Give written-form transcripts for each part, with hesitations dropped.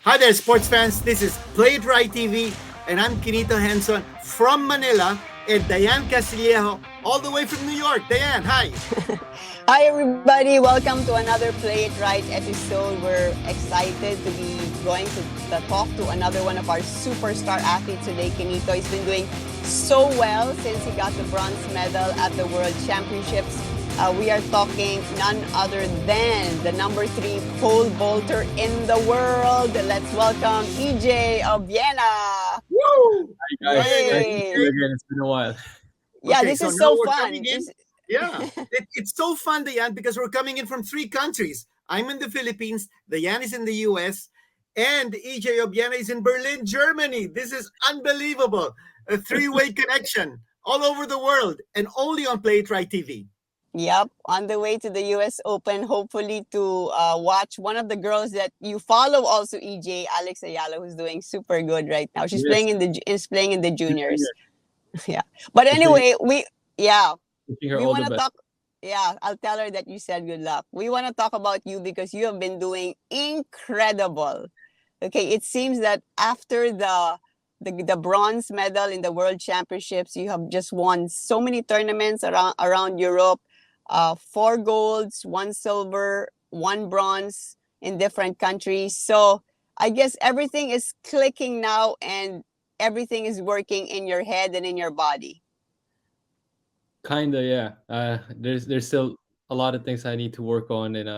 Hi there, sports fans. This is Play It Right TV, and I'm Kinito Henson from Manila, and Diane Castillejo all the way from New York. Diane, hi. Hi, everybody. Welcome to another Play It Right episode. We're excited to be going to talk to another one of our superstar athletes today, Kinito. He's been doing so well since he got the bronze medal at the World Championships. We are talking none other than the number 3 pole vaulter in the world. Let's welcome EJ Obiena. Woo! Hi guys, nice to see Hey. you again. It's been a while. Yeah, Okay, this so is now so we're fun. coming in. Yeah, it's so fun, Diane, because we're coming in from 3 countries. I'm in the Philippines, Diane is in the US, and EJ Obiena is in Berlin, Germany. This is unbelievable. A three-way connection all over the world, and only on Play It Right TV. Yep, on the way to the U.S. Open, hopefully to watch one of the girls that you follow, also EJ, Alex Ayala, who's doing super good right now. She's Yes, playing in the wishing juniors. her, Yeah, but wishing, anyway, wishing her we all the want to best. talk. Yeah, I'll tell her that you said good luck. We want to talk about you because you have been doing incredible. Okay, it seems that after the bronze medal in the World Championships, you have just won so many tournaments around Europe. 4 golds, 1 silver, 1 bronze in different countries. So I guess everything is clicking now, and everything is working in your head and in your body. Kinda, yeah. There's still a lot of things I need to work on, and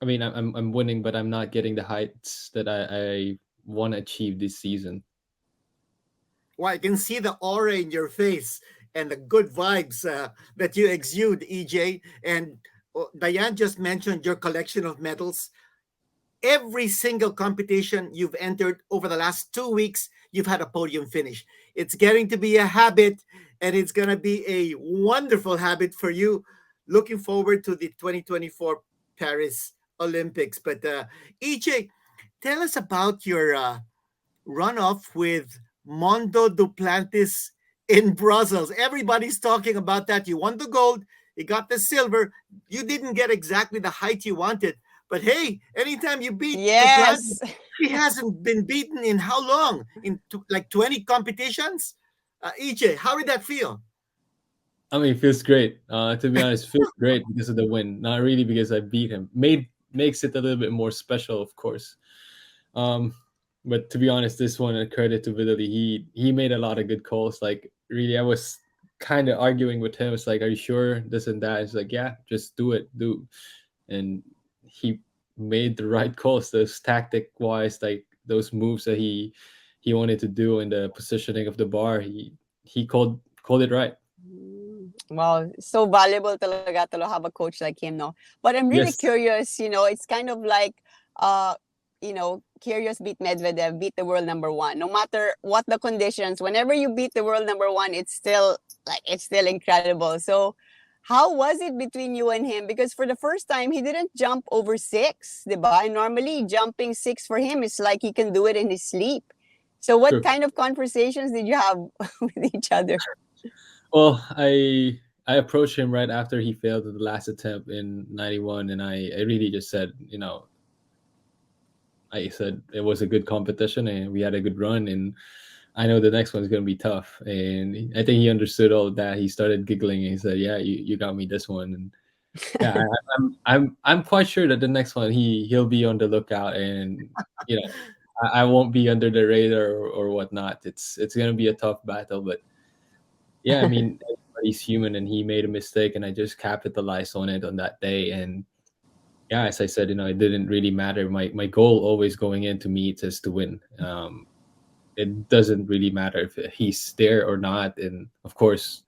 I mean, I'm winning, but I'm not getting the heights that I want to achieve this season. Well, I can see the aura in your face and the good vibes that you exude, EJ. And Diane just mentioned your collection of medals. Every single competition you've entered over the last 2 weeks, you've had a podium finish. It's getting to be a habit, and it's going to be a wonderful habit for you. Looking forward to the 2024 Paris Olympics. But EJ, tell us about your runoff with Mondo Duplantis in Brussels. Everybody's talking about that. You won the gold, you got the silver. You didn't get exactly the height you wanted, but hey, anytime you beat Duplantis, Yes. he hasn't been beaten in how long? In like 20 competitions? EJ, how did that feel? I mean, it feels great. To be honest, it feels great because of the win, not really because I beat him. Makes it a little bit more special, of course. Um, but to be honest, this one, a credit to Vidali. He made a lot of good calls. Like really, I was kind of arguing with him. It's like, are you sure this and that? It's like, yeah, just do it, do. And he made the right calls. Those tactic wise, like those moves that he wanted to do in the positioning of the bar. He called it right. Wow, so valuable talaga to have a coach like him, no? But I'm really Yes, curious, it's kind of like, uh, Kyrgios beat Medvedev, beat the world number 1. No matter what the conditions, whenever you beat the world number 1, it's still incredible. So, how was it between you and him? Because for the first time, he didn't jump over 6, diba? And normally, jumping 6 for him is like he can do it in his sleep. So, what true. kind of conversations did you have with each other? Well, I approached him right after he failed at the last attempt in '91, and I really just said, I said it was a good competition and we had a good run, and I know the next one's gonna be tough. And I think he understood all of that. He started giggling and he said, "Yeah, you got me this one." And yeah, I'm quite sure that the next one he'll be on the lookout, and you know I won't be under the radar or whatnot. It's gonna be a tough battle, but yeah, I mean, everybody's human, and he made a mistake, and I just capitalized on it on that day. And yeah, as I said, it didn't really matter. My goal always going into meets is to win. It doesn't really matter if he's there or not, and of course,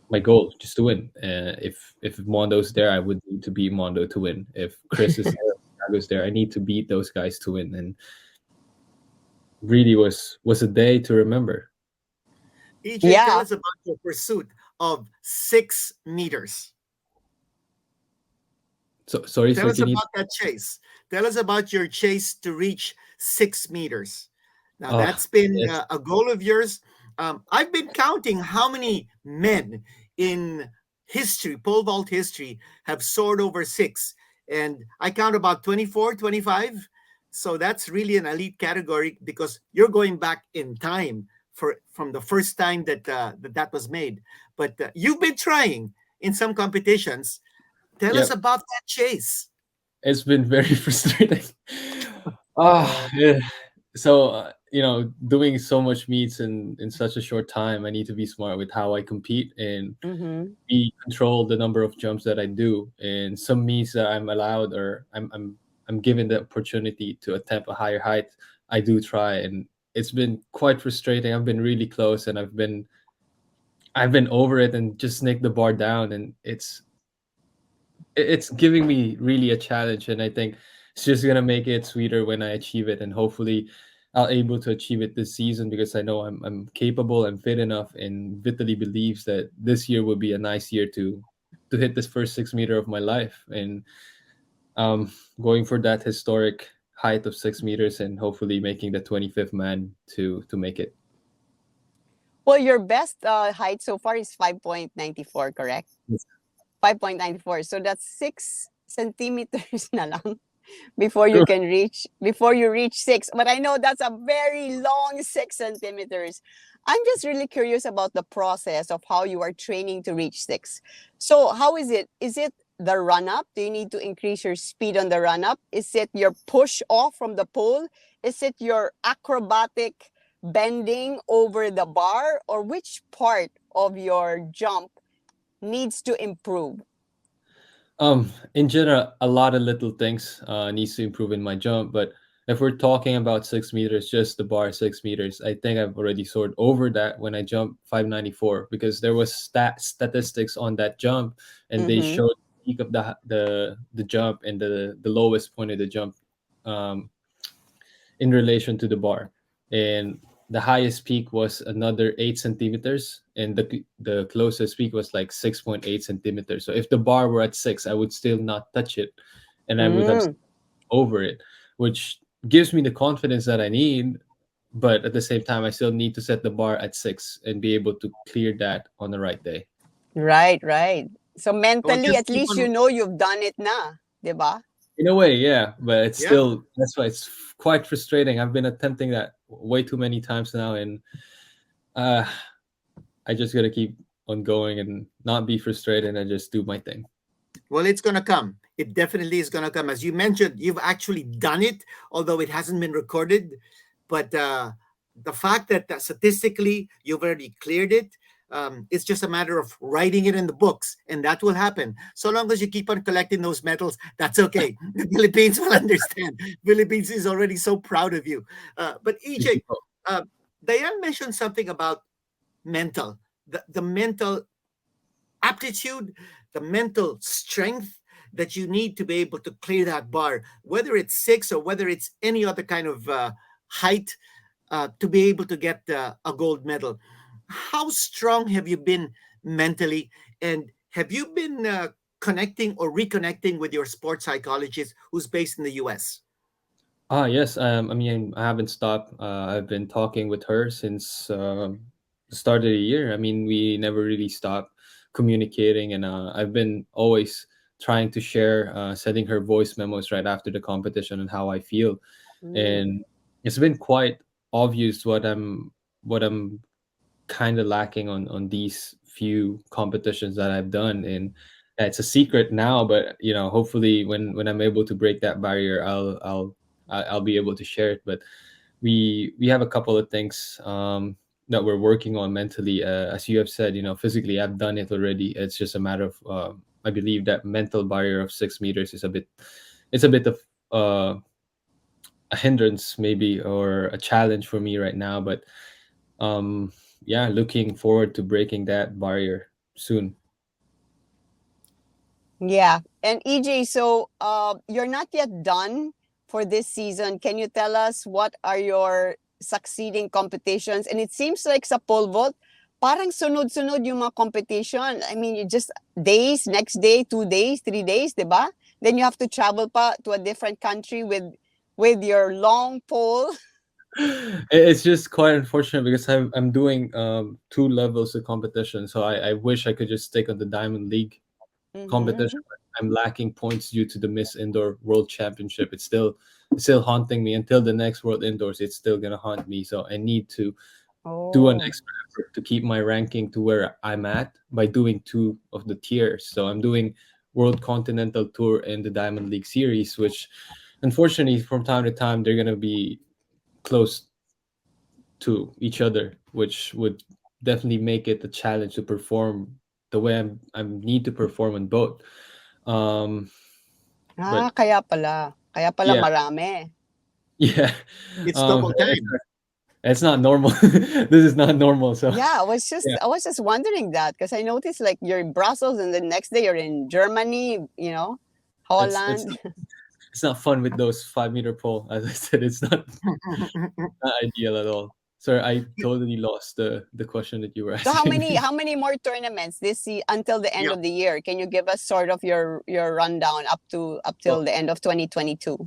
my goal is just to win. If Mondo's there, I would need to beat Mondo to win. If Chris is there, Thiago's there, I need to beat those guys to win. And really was a day to remember. EJ, tell Yeah. us about your pursuit of 6 meters. So sorry, Tell Sir us Kinito. about that chase. Tell us about your chase to reach 6 meters. Now, Oh, that's been yes. a goal of yours. I've been counting how many men in history, pole vault history, have soared over 6. And I count about 24, 25. So that's really an elite category because you're going back in time from the first time that was made. But you've been trying in some competitions. Tell us Yep, about that chase. it's been very frustrating. Yeah. So doing so much meets in such a short time, I need to be smart with how I compete and Mm-hmm. be control the number of jumps that I do. And some meets that I'm allowed or I'm given the opportunity to attempt a higher height, I do try, and it's been quite frustrating. I've been really close, and I've been over it and just nick the bar down, and it's giving me really a challenge, and I think it's just gonna make it sweeter when I achieve it, and hopefully I'll able to achieve it this season because I know I'm capable and fit enough, and Vitaly believes that this year will be a nice year to hit this first 6 meter of my life, and um going for that historic height of 6 meters and hopefully making the 25th man to make it. Well, your best height so far is 5.94, correct? 5.94. So that's 6 centimeters na lang before you reach 6. But I know that's a very long 6 centimeters. I'm just really curious about the process of how you are training to reach 6. So how is it? Is it the run up? Do you need to increase your speed on the run up? Is it your push off from the pole? Is it your acrobatic bending over the bar? Or which part of your jump needs to improve? In general, a lot of little things needs to improve in my jump. But if we're talking about 6 meters, just the bar 6 meters, I think I've already soared over that when I jumped 594 because there was statistics on that jump, and they Mm-hmm. showed the peak of the jump and the lowest point of the jump um, in relation to the bar, and the highest peak was another 8 centimeters, and the closest peak was like 6.8 centimeters. So if the bar were at 6, I would still not touch it, and I would have Mm. over it, which gives me the confidence that I need. But at the same time, I still need to set the bar at 6 and be able to clear that on the right day. Right, right. So Well, mentally, just at keep least on. you know you've done it na, 'di ba? In a way, yeah, but it's Yeah. still that's why it's quite frustrating. I've been attempting that way too many times now, and uh, I just gotta keep on going and not be frustrated and just do my thing. Well, it's going to come. It definitely is going to come. As you mentioned, you've actually done it, although it hasn't been recorded. But the fact that statistically you've already cleared it, it's just a matter of writing it in the books, and that will happen. So long as you keep on collecting those medals, that's okay. The Philippines will understand. Philippines is already so proud of you. But EJ, uh, Diane mentioned something about mental, the mental aptitude, the mental strength that you need to be able to clear that bar, whether it's 6 or whether it's any other kind of height, to be able to get a gold medal. How strong have you been mentally? And have you been connecting or reconnecting with your sports psychologist who's based in the US? Yes. I mean, I haven't stopped. I've been talking with her since the start of the year. I mean, we never really stopped communicating, and I've been always trying to share, sending her voice memos right after the competition and how I feel. Mm. And it's been quite obvious what I'm kind of lacking on these few competitions that I've done, and it's a secret now. But hopefully, when I'm able to break that barrier, I'll be able to share it. But we have a couple of things that we're working on mentally. As you have said, physically I've done it already. It's just a matter of I believe that mental barrier of 6 meters is a bit of uh, a hindrance maybe or a challenge for me right now. But um yeah, looking forward to breaking that barrier soon. Yeah. And EJ, so you're not yet done for this season. Can you tell us what are your succeeding competitions? And it seems like sa pole vault, parang sunod-sunod yung mga competition. I mean, you just days, next day, 2 days, 3 days, di ba? Then you have to travel pa to a different country with your long pole. It's just quite unfortunate because I'm doing two levels of competition, so I wish I could just stick on the Diamond League competition, Mm-hmm. but I'm lacking points due to the Miss Indoor World Championship. It's still still haunting me until the next World Indoors. It's still gonna haunt me. So I need to do an Oh. extra effort to keep my ranking to where I'm at by doing two of the tiers. So I'm doing World Continental Tour and the Diamond League Series, which unfortunately from time to time they're gonna be close to each other, which would definitely make it a challenge to perform the way I need to perform on both. Um, but Kaya pala. Kaya pala yeah, marami. yeah, It's double it's, time. it's not normal. This is not normal. So Yeah, yeah, I was just wondering that because I noticed like you're in Brussels and the next day you're in Germany, it's Holland. it's not fun with those 5 meter pole. As I said, it's not ideal at all. Sorry, I totally lost the question that you were So asking me. how many more tournaments until the end Yeah. of the year? Can you give us sort of your rundown up till Well, the end of 2022?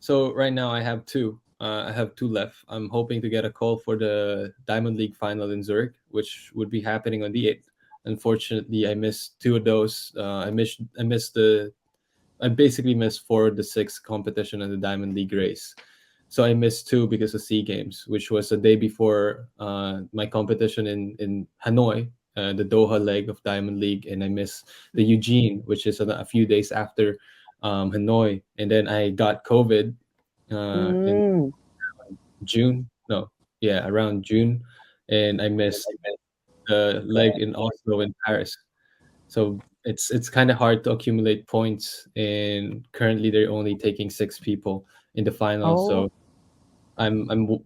so right now I have two. I have two left. I'm hoping to get a call for the Diamond League final in Zurich, which would be happening on the 8th. Unfortunately, I missed two of those. I basically missed four of the six competition in the Diamond League race. So I missed two because of Sea Games, which was the day before my competition in Hanoi, the Doha leg of Diamond League, and I missed the Eugene, which is a few days after Hanoi, and then I got COVID in Mm. June. No, yeah, around June, and I missed the leg in Oslo in Paris. So it's kind of hard to accumulate points, and currently they're only taking six people in the final. Oh. So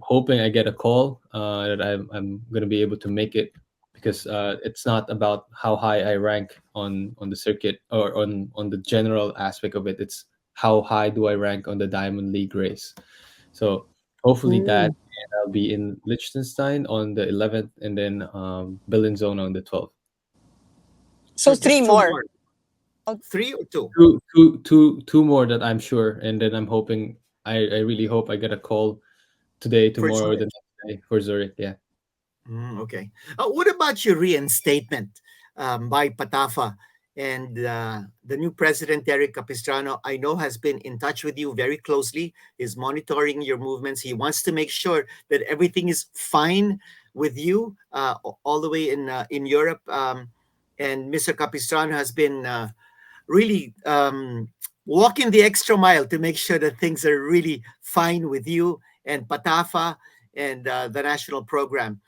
hoping I get a call that I'm gonna be able to make it because it's not about how high I rank on the circuit or on the general aspect of it. It's how high do I rank on the Diamond League race. So hopefully that, Mm. and I'll be in Liechtenstein on the 11th, and then Bellinzona on the 12th. So So three just two more. more, Oh, three or two Two more that I'm sure, and then I'm hoping. I really hope I get a call today, for tomorrow, or Zurich. the next day for Zurich. Yeah. Okay. What about your reinstatement by Patafa and the new president, Eric Capistrano? I know has been in touch with you very closely. Is monitoring your movements. He wants to make sure that everything is fine with you all the way in Europe. And Mr. Capistrano has been really walking the extra mile to make sure that things are really fine with you and Patafa and the national program.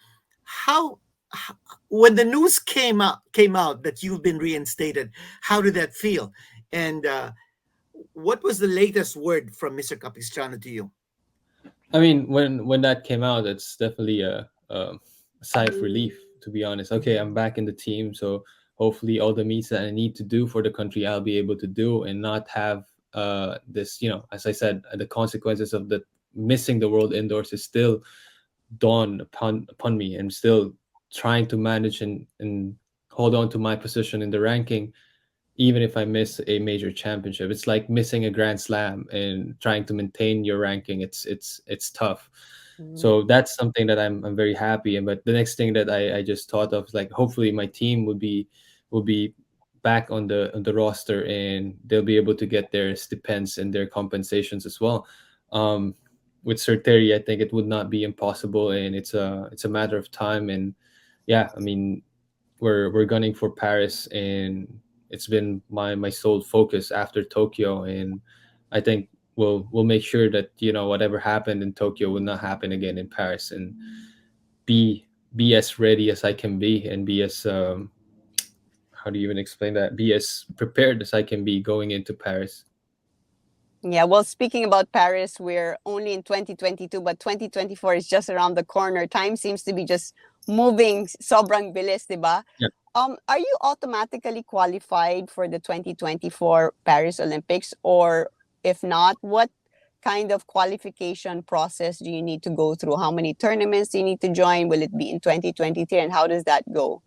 How, h- when the news came out that you've been reinstated, how did that feel? And what was the latest word from Mr. Capistrano to you? I mean, when that came out, it's definitely a sigh of relief. To be honest, okay, I'm back in the team, so hopefully all the meets that I need to do for the country, I'll be able to do, and not have this. As I said, the consequences of the missing the World Indoors is still dawn upon me, and still trying to manage and hold on to my position in the ranking even if I miss a major championship. It's like missing a grand slam and trying to maintain your ranking. It's tough. mm. So that's something that I'm very happy. And but the next thing that I just thought of is like hopefully my team would be back on the roster, and they'll be able to get their stipends and their compensations as well. Um, with Sir Terry, I think it would not be impossible, and it's a matter of time. And yeah, I mean, we're gunning for Paris, and it's been my sole focus after Tokyo, and I think we'll make sure that whatever happened in Tokyo will not happen again in Paris, and be be as ready as I can be, and be as how do you even explain that? Be as prepared as I can be going into Paris. Yeah, well, speaking about Paris, we're only in 2022, but 2024 is just around the corner. Time seems to be just moving sobrang bilis, di ba? Yeah. Are you automatically qualified for the 2024 Paris Olympics? Or if not, what kind of qualification process do you need to go through? How many tournaments do you need to join? Will it be in 2023? And how does that go?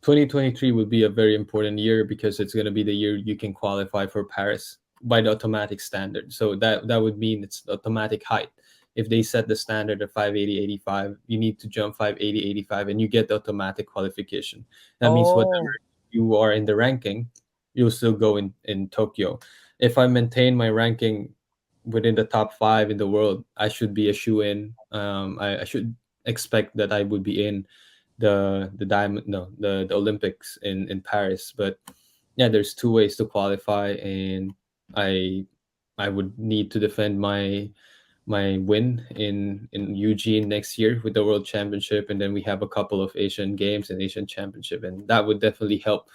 2023 would be a very important year because it's going to be the year you can qualify for Paris by the automatic standard. So that would mean it's automatic height. If they set the standard of 580-85, you need to jump 580-85, and you get the automatic qualification. That means whatever Oh, you are in the ranking, you'll still go in Tokyo. If I maintain my ranking within the top five in the world, I should be a shoe in. I should expect that I would be in the diamond no the Olympics in Paris. But yeah, there's two ways to qualify, and I I would need to defend my win in Eugene next year with the World Championship, and then we have a couple of Asian Games and Asian Championship, and that would definitely help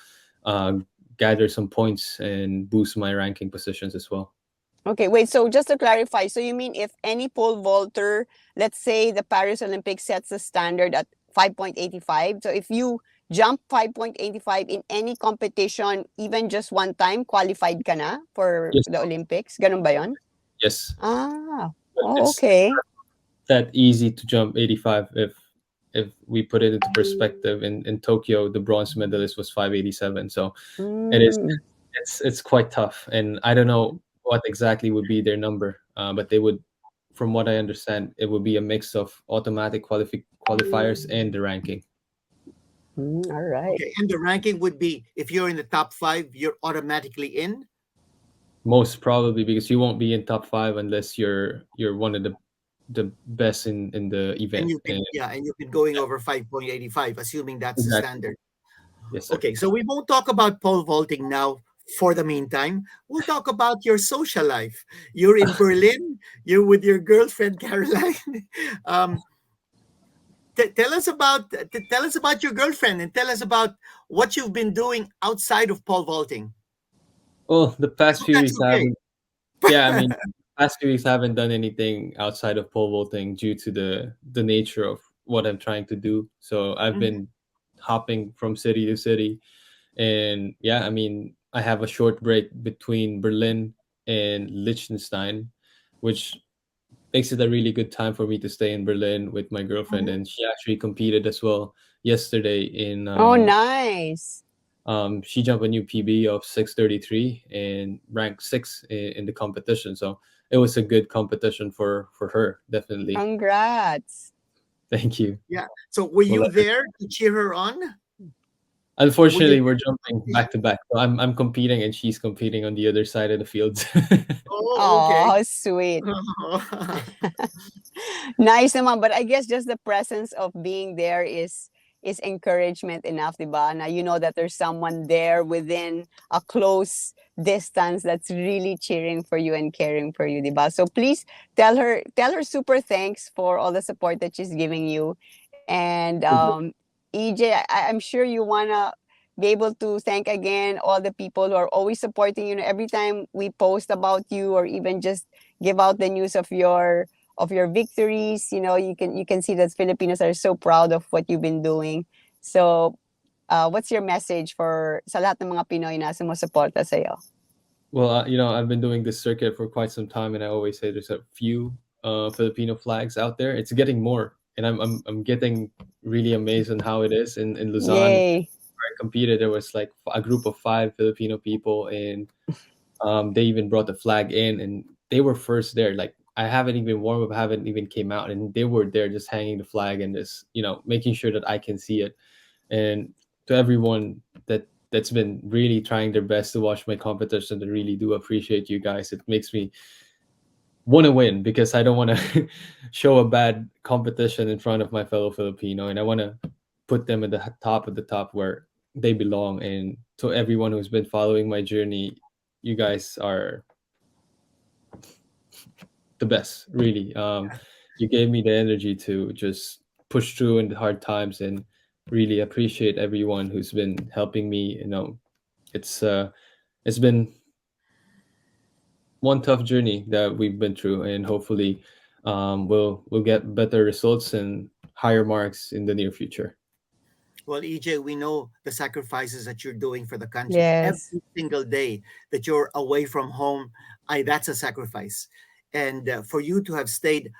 uh, gather some points and boost my ranking positions as well. Okay, wait. So just to clarify, so you mean if any pole vaulter, let's say the Paris Olympics sets the standard at 5.85, so if you jump 5.85 in any competition, even just one time, qualified ka na for Yes, the Olympics? Ganun ba yun? yes. Ah, But oh, it's okay. that easy to jump 85 if we put it into perspective. In Tokyo, the bronze medalist was 587, so it is Mm, it's quite tough, and I don't know what exactly would be their number, but they would, from what I understand, it would be a mix of automatic qualifiers and the ranking. all right. Okay, and the ranking would be if you're in the top five, you're automatically in, Most probably because you won't be in top five unless you're one of the best in the and event. you And can, yeah, and you've been going over 5.85, assuming that's the exactly, standard. yes, sir. Okay, so we won't talk about pole vaulting now. For the meantime, we'll talk about your social life. You're in Berlin. You're with your girlfriend Caroline. Um, tell us about your girlfriend and tell us about what you've been doing outside of pole vaulting. Well, the past few That's weeks I okay. haven't. Yeah, I mean, past few weeks I haven't done anything outside of pole vaulting due to the nature of what I'm trying to do. So I've Mhm. been hopping from city to city, and yeah, I mean, I have a short break between Berlin and Liechtenstein, which makes it a really good time for me to stay in Berlin with my girlfriend. Mhm. And she actually competed as well yesterday in Oh, nice. she jumped a new PB of 6:33 and ranked six in the competition. So it was a good competition for her, definitely. Congrats. Thank you. Yeah. So were We'll you let her. there to cheer her on? Were you Unfortunately, we're there for the jumping back competition? to back. So I'm competing and she's competing on the other side of the fields. Oh, okay. Oh, sweet. Nice naman, but I guess just the presence of being there is encouragement enough, 'di ba? Na you know that there's someone there within a close distance that's really cheering for you and caring for you, 'di ba? So please tell her super thanks for all the support that she's giving you. And EJ, I'm sure you wanna be able to thank again all the people who are always supporting you. Every time we post about you or even just give out the news of your victories, you can see that Filipinos are so proud of what you've been doing. So what's your message for sa lahat ng mga Pinoy na sumusuporta sa iyo? Well, I've been doing this circuit for quite some time, and I always say there's a few Filipino flags out there. It's getting more, and I'm getting really amazed on how it is in Luzon. Yay. I competed, there was like a group of five Filipino people, and they even brought the flag in, and they were first there. Like I haven't even warmed up, haven't even came out, and they were there just hanging the flag and just making sure that I can see it. And to everyone that's been really trying their best to watch my competition, I really do appreciate you guys. It makes me want to win because I don't want to show a bad competition in front of my fellow Filipino, and I want to put them at the top of the top where they belong. And to everyone who's been following my journey, you guys are the best, really. You gave me the energy to just push through in the hard times, and really appreciate everyone who's been helping me. It's been one tough journey that we've been through, and hopefully, we'll get better results and higher marks in the near future. Well, EJ, we know the sacrifices that you're doing for the country Yes. every single day that you're away from home. That's a sacrifice. And for you to have stayed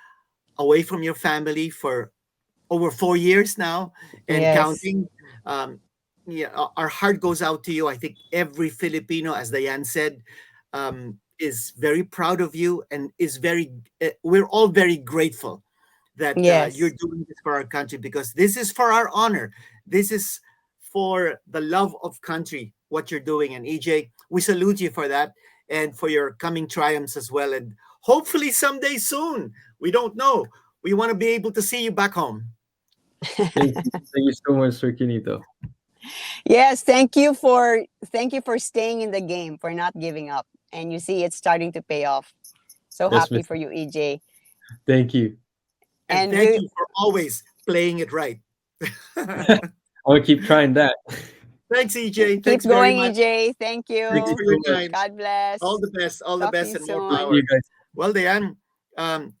away from your family for over 4 years now and Yes. counting, um, yeah, our heart goes out to you. I think every Filipino, as Diane said, is very proud of you and is we're all very grateful that you're Yes. doing this for our country because this is for our honor. This is for the love of country, what you're doing. And EJ, we salute you for that and for your coming triumphs as well. And hopefully someday soon. We don't know. We want to be able to see you back home. Thank you so much, Sir Kinito. Yes, thank you for staying in the game, for not giving up. And you see it's starting to pay off. So Yes, happy Miss. for you, EJ. Thank you. And And thank we you for always playing it right. I'll keep trying that. Thanks, EJ. keep Thanks very going, much. EJ. Thank Thank Thanks you you. for so your much. time. God All bless. the best. All the Talk to best you and more soon. Thank power. you, guys. Well, Diane,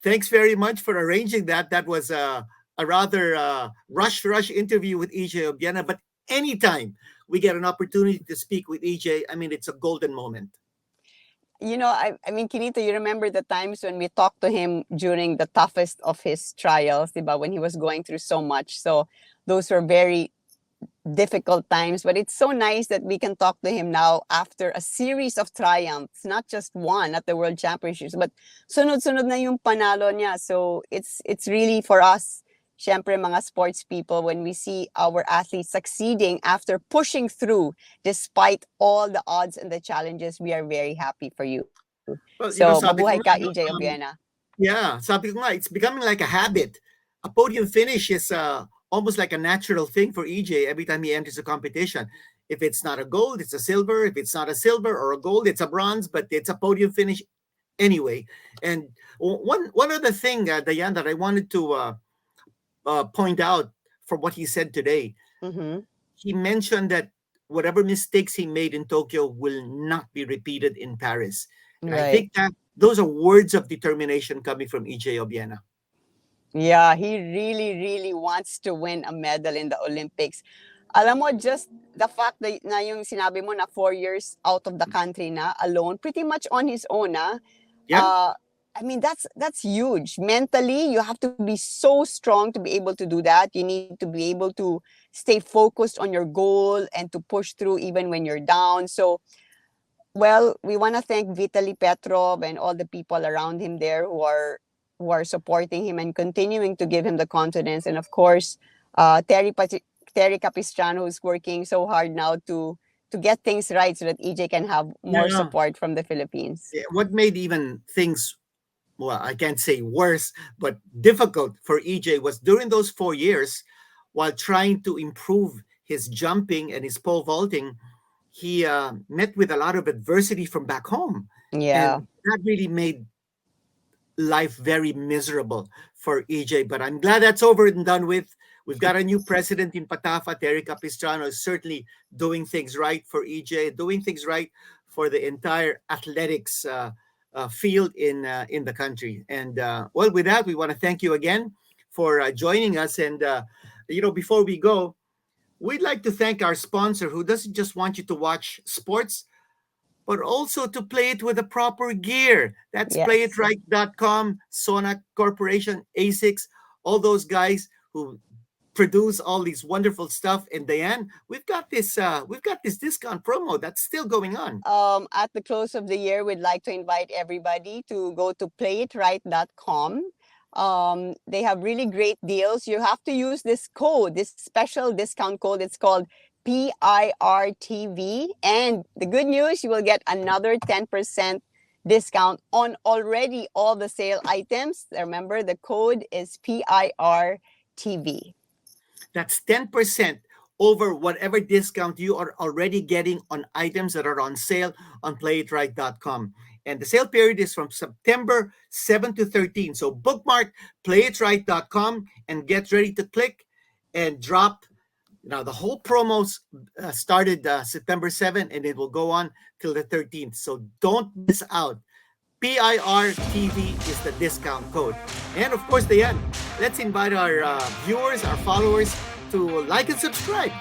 thanks very much for arranging that. That was a rather rush interview with EJ Obiena. But anytime we get an opportunity to speak with EJ, I mean, it's a golden moment. I mean, Kinito, you remember the times when we talked to him during the toughest of his trials, diba? When he was going through so much. So those were very difficult times, but it's so nice that we can talk to him now after a series of triumphs, not just one at the World Championships, but sunod-sunod na yung panalo niya. So it's really for us, syempre mga sports people, when we see our athletes succeeding after pushing through despite all the odds and the challenges, we are very happy for you. Well, So sabi ko mabuhay nga, ka, EJ Obiena. yeah, sabi ko nga, it's becoming like a habit. A podium finish is almost like a natural thing for EJ every time he enters a competition. If it's not a gold, it's a silver. If it's not a silver or a gold, it's a bronze, but it's a podium finish anyway. And one other thing, Diane, that I wanted to point out from what he said today, Mm-hmm. he mentioned that whatever mistakes he made in Tokyo will not be repeated in Paris. And I Right. think that those are words of determination coming from EJ Obiena. Yeah, he really, really wants to win a medal in the Olympics. Alam mo, just the fact that na yung sinabi mo na 4 years out of the country na alone, pretty much on his own, Yeah. I mean, that's huge. Mentally, you have to be so strong to be able to do that. You need to be able to stay focused on your goal and to push through even when you're down. So, well, we want to thank Vitaly Petrov and all the people around him there who are supporting him and continuing to give him the confidence. And of course, Terry Capistrano, who's working so hard now to get things right so that EJ can have more Yeah. support from the Philippines. What made even things, well, I can't say worse, but difficult for EJ was during those 4 years, while trying to improve his jumping and his pole vaulting, he met with a lot of adversity from back home. Yeah. And that really made life very miserable for EJ. But I'm glad that's over and done with. We've got a new president in Patafa, Terry Capistrano, is certainly doing things right for EJ, doing things right for the entire athletics field in the country. And well, with that, we want to thank you again for joining us. And before we go, we'd like to thank our sponsor, who doesn't just want you to watch sports, but also to play it with the proper gear. That's Yes. playitright.com, Sona Corporation, ASICS, all those guys who produce all these wonderful stuff. And Diane, we've got this discount promo that's still going on. At the close of the year, we'd like to invite everybody to go to playitright.com. They have really great deals. You have to use this code, this special discount code. It's called PIRTV. And the good news, you will get another 10% discount on already all the sale items. Remember, the code is PIRTV. That's 10% over whatever discount you are already getting on items that are on sale on playitright.com. And the sale period is from September 7 to 13. So bookmark playitright.com and get ready to click and drop. Now, the whole promos started September 7 and it will go on till the 13th. So don't miss out. PIRTV is the discount code. And of course, Diane, let's invite our viewers, our followers to like and subscribe.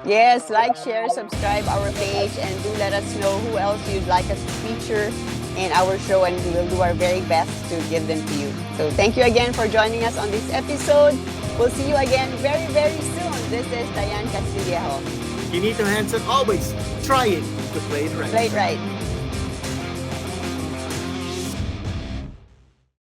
Yes, like, share, subscribe our page, and do let us know who else you'd like us to feature in our show, and we will do our very best to give them to you. So thank you again for joining us on this episode. We'll see you again very, very soon. This is Diane Castillejo. Kinito Hansen, always trying to play it right. Play it right.